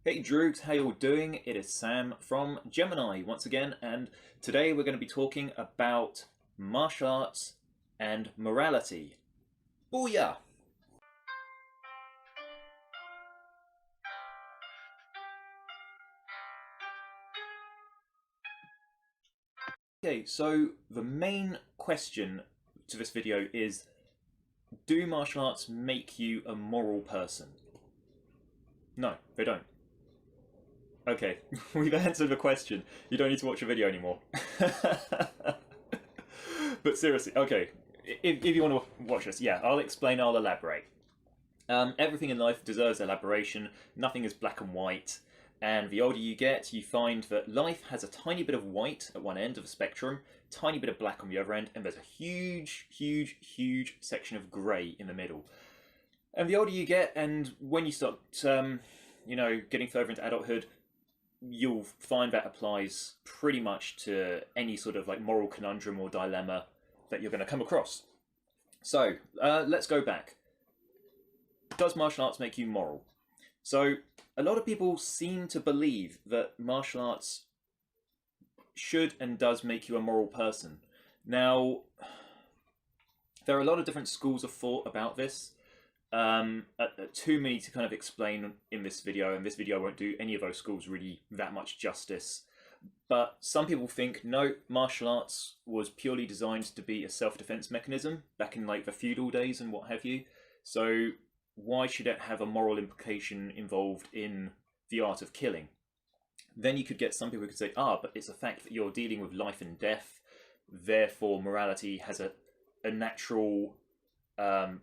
Hey Droogs, how you all doing? It is Sam from Gemini once again, and today we're going to be talking about martial arts and morality. Booyah! Okay, so the main question to this video is, do martial arts make you a moral person? No, they don't. Okay, we've answered the question. You don't need to watch the video anymore. But seriously, okay, if you want to watch this, yeah, I'll explain, I'll elaborate. Everything in life deserves elaboration, nothing is black and white, and the older you get, you find that life has a tiny bit of white at one end of the spectrum, tiny bit of black on the other end, and there's a huge, huge, huge section of grey in the middle. And the older you get, and when you start, getting further into adulthood, you'll find that applies pretty much to any sort of like moral conundrum or dilemma that you're going to come across. So let's go back. Does martial arts make you moral? So a lot of people seem to believe that martial arts should and does make you a moral person. Now, there are a lot of different schools of thought about this. Too many to kind of explain in this video, and this video won't do any of those schools really that much justice. But some people think, no, martial arts was purely designed to be a self-defense mechanism back in like the feudal days and what have you. So why should it have a moral implication involved in the art of killing? Then you could get some people who could say, but it's a fact that you're dealing with life and death, therefore morality has a natural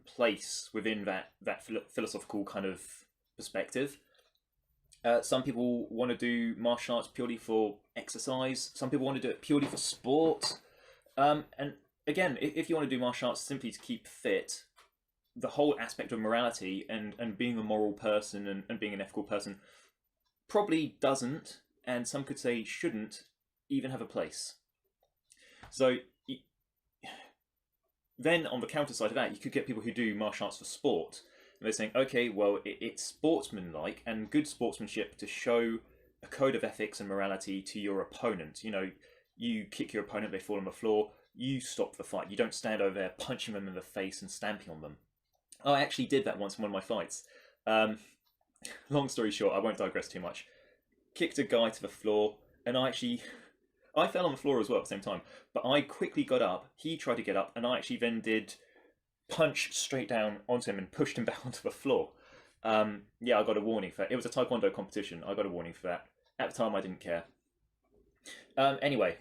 place within that philosophical kind of perspective. Some people want to do martial arts purely for exercise. Some people want to do it purely for sport. And again, if you want to do martial arts simply to keep fit, the whole aspect of morality and being a moral person and being an ethical person probably doesn't, and some could say shouldn't, even have a place. So then on the counter side of that, you could get people who do martial arts for sport. And they're saying, okay, well, it's sportsmanlike and good sportsmanship to show a code of ethics and morality to your opponent. You know, you kick your opponent, they fall on the floor, you stop the fight. You don't stand over there punching them in the face and stamping on them. I actually did that once in one of my fights. Long story short, I won't digress too much. Kicked a guy to the floor, and I fell on the floor as well at the same time, but I quickly got up, he tried to get up, and I actually then did punch straight down onto him and pushed him back onto the floor. Yeah, I got a warning for that. It was a taekwondo competition, I got a warning for that. At the time, I didn't care. Anyway,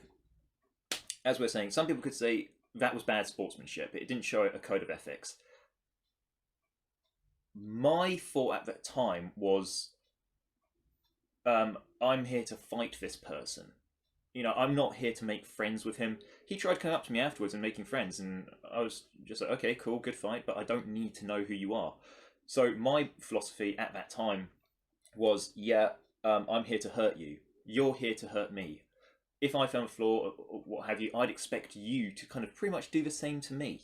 as we're saying, some people could say that was bad sportsmanship. It didn't show a code of ethics. My thought at that time was, I'm here to fight this person. You know, I'm not here to make friends with him. He tried coming up to me afterwards and making friends, and I was just like, okay, cool, good fight, but I don't need to know who you are. So my philosophy at that time was, I'm here to hurt you. You're here to hurt me. If I fell on the floor or what have you, I'd expect you to kind of pretty much do the same to me.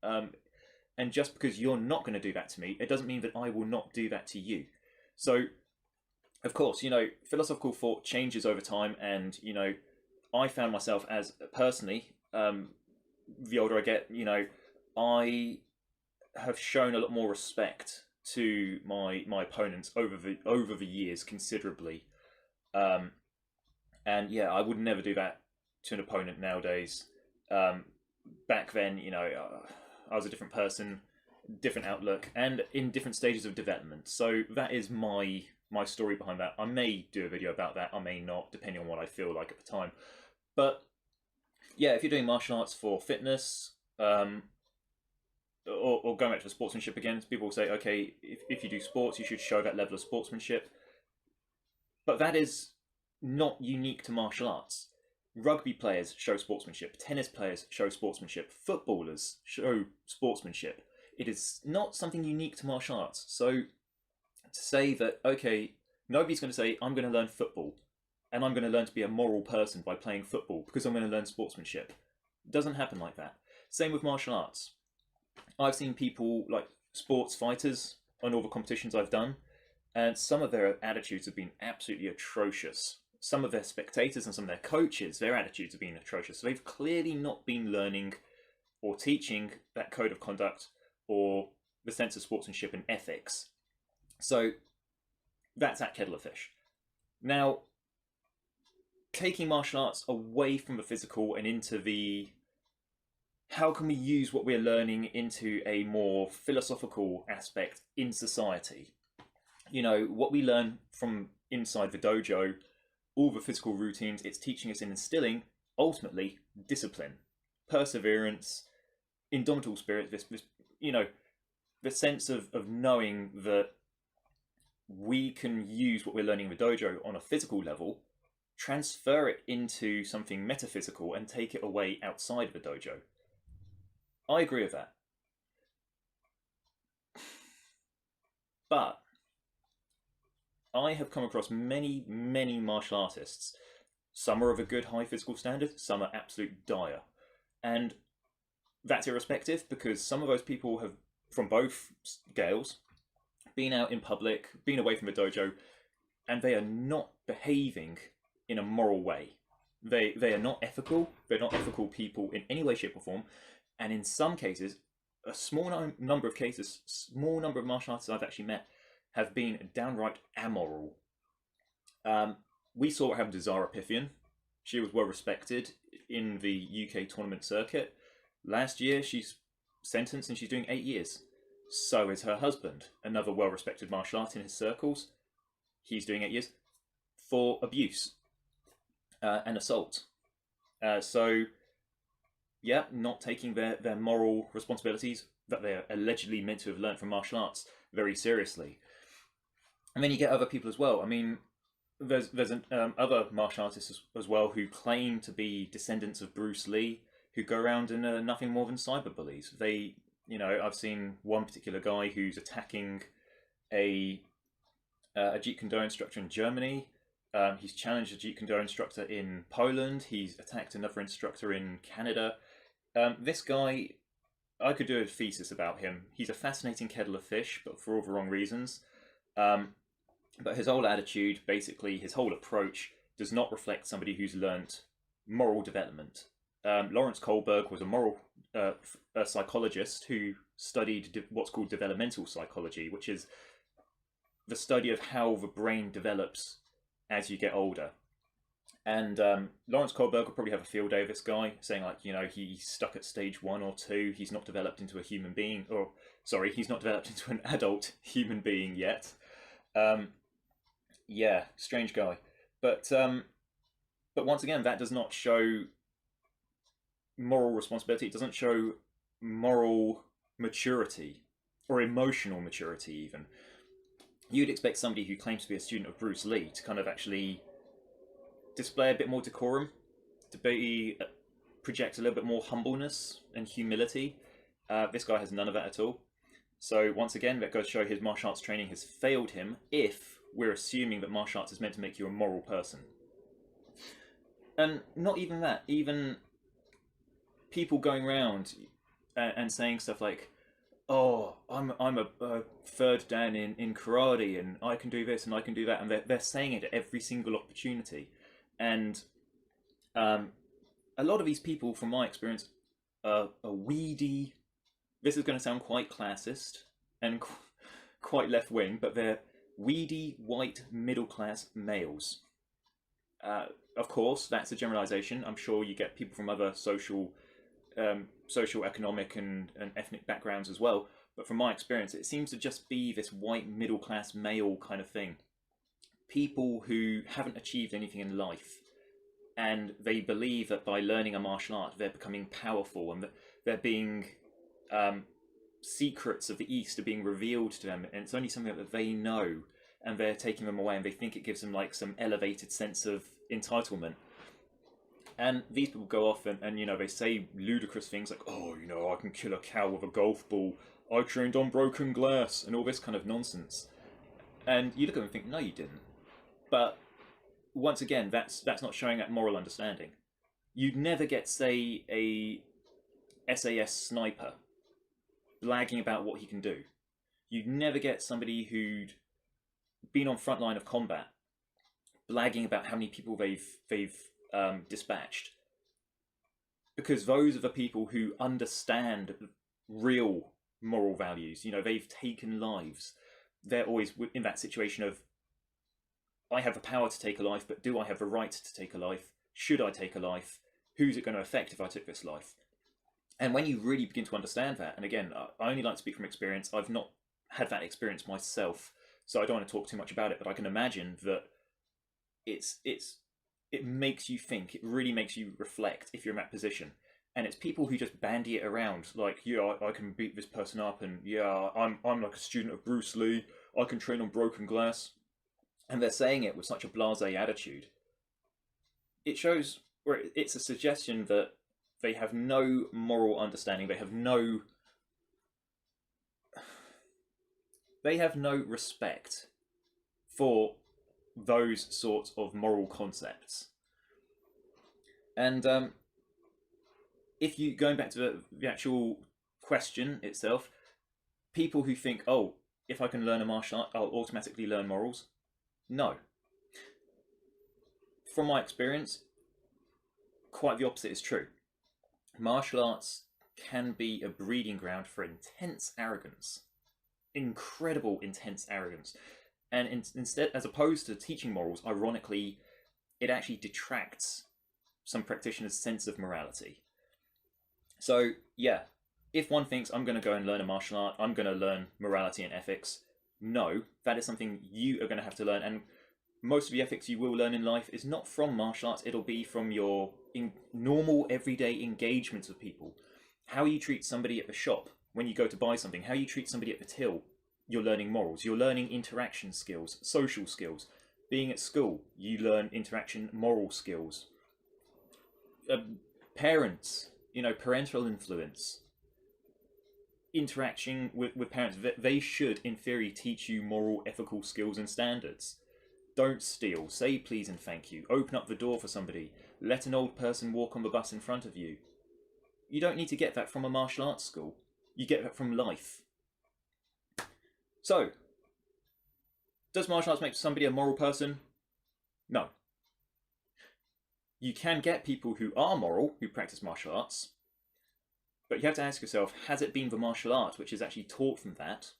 And just because you're not going to do that to me, it doesn't mean that I will not do that to you. So of course, you know, philosophical thought changes over time, and, you know, I found myself as, personally, the older I get, you know, I have shown a lot more respect to my opponents over the years considerably. And yeah, I would never do that to an opponent nowadays. Back then, you know, I was a different person, different outlook, and in different stages of development. So that is my story behind that. I may do a video about that, I may not, depending on what I feel like at the time. But yeah, if you're doing martial arts for fitness, or going back to sportsmanship again, people will say, okay, if you do sports, you should show that level of sportsmanship. But that is not unique to martial arts. Rugby players show sportsmanship, tennis players show sportsmanship, footballers show sportsmanship. It is not something unique to martial arts. So to say that, okay, nobody's going to say, I'm going to learn football and I'm going to learn to be a moral person by playing football because I'm going to learn sportsmanship. It doesn't happen like that. Same with martial arts. I've seen people like sports fighters on all the competitions I've done. and some of their attitudes have been absolutely atrocious. Some of their spectators and some of their coaches, their attitudes have been atrocious. So they've clearly not been learning or teaching that code of conduct or the sense of sportsmanship and ethics. So that's that kettle of fish. Now, taking martial arts away from the physical and into the how can we use what we're learning into a more philosophical aspect in society? You know, what we learn from inside the dojo, all the physical routines, it's teaching us and instilling, ultimately, discipline, perseverance, indomitable spirit, this the sense of knowing that we can use what we're learning in the dojo on a physical level, transfer it into something metaphysical, and take it away outside of the dojo. I agree with that. But I have come across many, many martial artists. Some are of a good high physical standard, some are absolute dire. And that's irrespective, because some of those people have, from both scales, been out in public, been away from the dojo, and they are not behaving in a moral way. They are not ethical. They're not ethical people in any way, shape, or form. And in some cases, a small number of cases, small number of martial artists I've actually met have been downright amoral. We saw what happened to Zara Pifian. She was well respected in the UK tournament circuit. Last year, she's sentenced and she's doing 8 years. So is her husband, another well respected martial artist in his circles. He's doing 8 years for abuse and assault. So, yeah, not taking their moral responsibilities that they're allegedly meant to have learned from martial arts very seriously. And then you get other people as well. I mean, there's other martial artists as well who claim to be descendants of Bruce Lee, who go around and are nothing more than cyberbullies. They, I've seen one particular guy who's attacking a Jeet Kune Do instructor in Germany. He's challenged a Jeet Kune Do instructor in Poland. He's attacked another instructor in Canada. This guy, I could do a thesis about him. He's a fascinating kettle of fish, but for all the wrong reasons. But his whole attitude, basically his whole approach, does not reflect somebody who's learnt moral development. Lawrence Kohlberg was a moral a psychologist who studied what's called developmental psychology, which is the study of how the brain develops as you get older. And Lawrence Kohlberg will probably have a field day of this guy, saying he's stuck at stage 1 or 2. He's not developed into a human being, he's not developed into an adult human being yet. Yeah, strange guy. But once again, that does not show moral responsibility. It doesn't show moral maturity or emotional maturity even. You'd expect somebody who claims to be a student of Bruce Lee to kind of actually display a bit more decorum, to project a little bit more humbleness and humility. This guy has none of that at all. So once again, that goes to show his martial arts training has failed him if we're assuming that martial arts is meant to make you a moral person. And not even that, even people going around and saying stuff like, oh, I'm a third dan in karate, and I can do this and I can do that, and they're saying it at every single opportunity. And a lot of these people, from my experience, are weedy. This is going to sound quite classist and quite left-wing, but they're weedy, white, middle-class males. Of course, that's a generalization. I'm sure you get people from other social, economic, and ethnic backgrounds as well. But from my experience, it seems to just be this white, middle-class male kind of thing. People who haven't achieved anything in life, and they believe that by learning a martial art, they're becoming powerful, and that they're being secrets of the East are being revealed to them, and it's only something that they know, and they're taking them away, and they think it gives them like some elevated sense of entitlement. And these people go off and they say ludicrous things like, oh, I can kill a cow with a golf ball, I trained on broken glass, and all this kind of nonsense. And you look at them and think, no, you didn't. But once again, that's not showing that moral understanding. You'd never get, say, a SAS sniper blagging about what he can do. You'd never get somebody who'd been on front line of combat, blagging about how many people they've dispatched, because those are the people who understand real moral values. You know, they've taken lives. They're always in that situation of, I have the power to take a life, but do I have the right to take a life? Should I take a life? Who's it going to affect if I took this life? And when you really begin to understand that, and again, I only like to speak from experience. I've not had that experience myself, so I don't want to talk too much about it, but I can imagine that it makes you think. It really makes you reflect if you're in that position. And it's people who just bandy it around, like, yeah, I can beat this person up, and yeah, I'm like a student of Bruce Lee. I can train on broken glass, and they're saying it with such a blasé attitude. It shows, where it's a suggestion that they have no moral understanding. They have no respect for those sorts of moral concepts. And if you, going back to the actual question itself, people who think, oh, if I can learn a martial art, I'll automatically learn morals. No. From my experience, quite the opposite is true. Martial arts can be a breeding ground for intense arrogance. Incredible intense arrogance. And instead, as opposed to teaching morals, ironically, it actually detracts some practitioners' sense of morality. So, yeah, if one thinks, I'm going to go and learn a martial art, I'm going to learn morality and ethics, no, that is something you are going to have to learn. And most of the ethics you will learn in life is not from martial arts, it'll be from your normal, everyday engagement with people. How you treat somebody at the shop when you go to buy something, how you treat somebody at the till, you're learning morals, you're learning interaction skills, social skills. Being at school, you learn interaction, moral skills. Parents, parental influence. Interacting with parents, they should, in theory, teach you moral, ethical skills and standards. Don't steal, say please and thank you, open up the door for somebody, let an old person walk on the bus in front of you. You don't need to get that from a martial arts school. You get that from life. So, does martial arts make somebody a moral person? No. You can get people who are moral, who practice martial arts, but you have to ask yourself, has it been the martial art which is actually taught from that?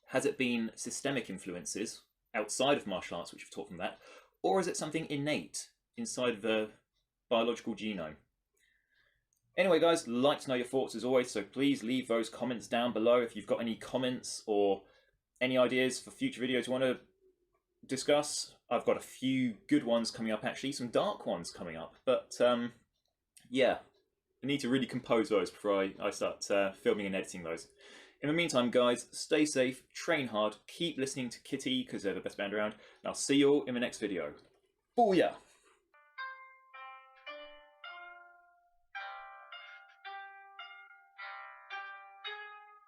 Has it been systemic influences outside of martial arts which have taught from that? Or is it something innate inside the biological genome? Anyway, guys, like to know your thoughts as always, so please leave those comments down below if you've got any comments or any ideas for future videos you want to discuss. I've got a few good ones coming up, actually, some dark ones coming up, but yeah, I need to really compose those before I start filming and editing those. In the meantime, guys, stay safe, train hard, keep listening to Kitty, because they're the best band around, and I'll see you all in the next video. Booyah!